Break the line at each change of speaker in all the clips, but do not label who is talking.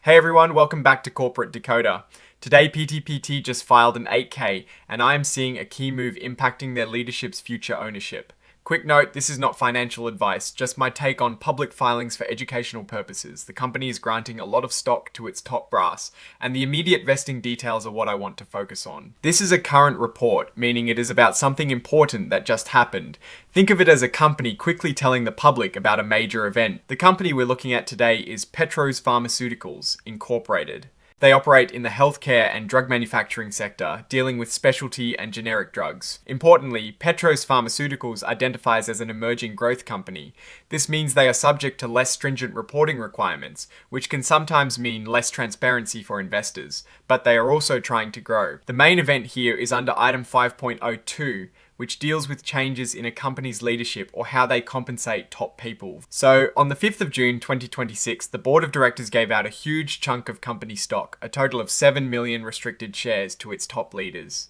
Hey everyone, welcome back to Corporate Decoder. Today PTPT just filed an 8K and I am seeing a key move impacting their leadership's future ownership. Quick note, this is not financial advice, just my take on public filings for educational purposes. The company is granting a lot of stock to its top brass, and the immediate vesting details are what I want to focus on. This is a current report, meaning it is about something important that just happened. Think of it as a company quickly telling the public about a major event. The company we're looking at today is Petros Pharmaceuticals, Incorporated. They operate in the healthcare and drug manufacturing sector, dealing with specialty and generic drugs. Importantly, Petros Pharmaceuticals identifies as an emerging growth company. This means they are subject to less stringent reporting requirements, which can sometimes mean less transparency for investors, but they are also trying to grow. The main event here is under item 5.02, which deals with changes in a company's leadership or how they compensate top people. So, on the 5th of June 2026, the board of directors gave out a huge chunk of company stock, a total of 7 million restricted shares to its top leaders.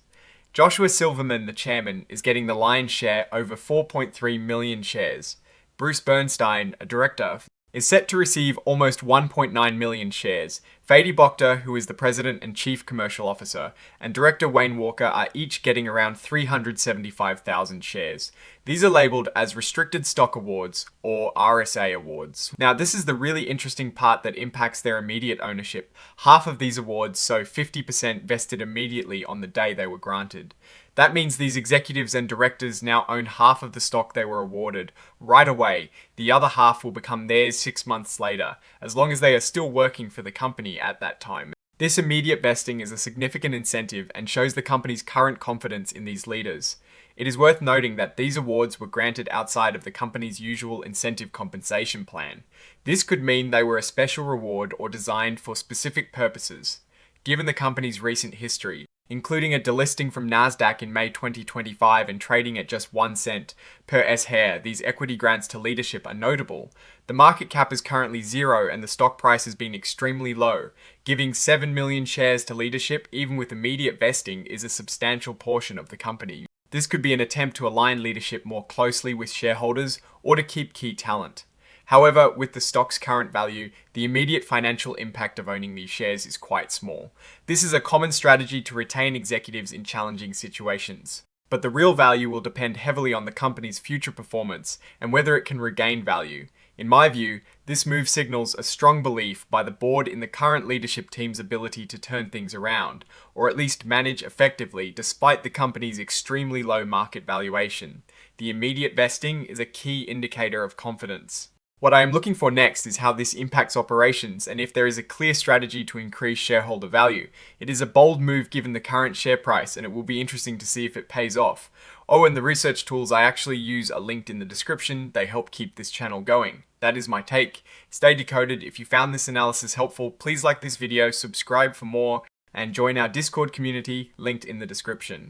Joshua Silverman, the chairman, is getting the lion's share, over 4.3 million shares. Bruce Bernstein, a director, is set to receive almost 1.9 million shares. Fady Bokta, who is the president and chief commercial officer, and director Wayne Walker are each getting around 375,000 shares. These are labeled as restricted stock awards, or RSA awards. Now, this is the really interesting part that impacts their immediate ownership. Half of these awards, so 50%, vested immediately on the day they were granted. That means these executives and directors now own half of the stock they were awarded right away. The other half will become theirs 6 months later, as long as they are still working for the company at that time. This immediate vesting is a significant incentive and shows the company's current confidence in these leaders. It is worth noting that these awards were granted outside of the company's usual incentive compensation plan. This could mean they were a special reward or designed for specific purposes. Given the company's recent history, including a delisting from Nasdaq in May 2025 and trading at just 1 cent per S-share, these equity grants to leadership are notable. The market cap is currently zero and the stock price has been extremely low. Giving 7 million shares to leadership, even with immediate vesting, is a substantial portion of the company. This could be an attempt to align leadership more closely with shareholders or to keep key talent. However, with the stock's current value, the immediate financial impact of owning these shares is quite small. This is a common strategy to retain executives in challenging situations. But the real value will depend heavily on the company's future performance and whether it can regain value. In my view, this move signals a strong belief by the board in the current leadership team's ability to turn things around, or at least manage effectively despite the company's extremely low market valuation. The immediate vesting is a key indicator of confidence. What I am looking for next is how this impacts operations and if there is a clear strategy to increase shareholder value. It is a bold move given the current share price, and it will be interesting to see if it pays off. Oh, and the research tools I actually use are linked in the description. They help keep this channel going. That is my take. Stay decoded. If you found this analysis helpful, please like this video, subscribe for more, and join our Discord community linked in the description.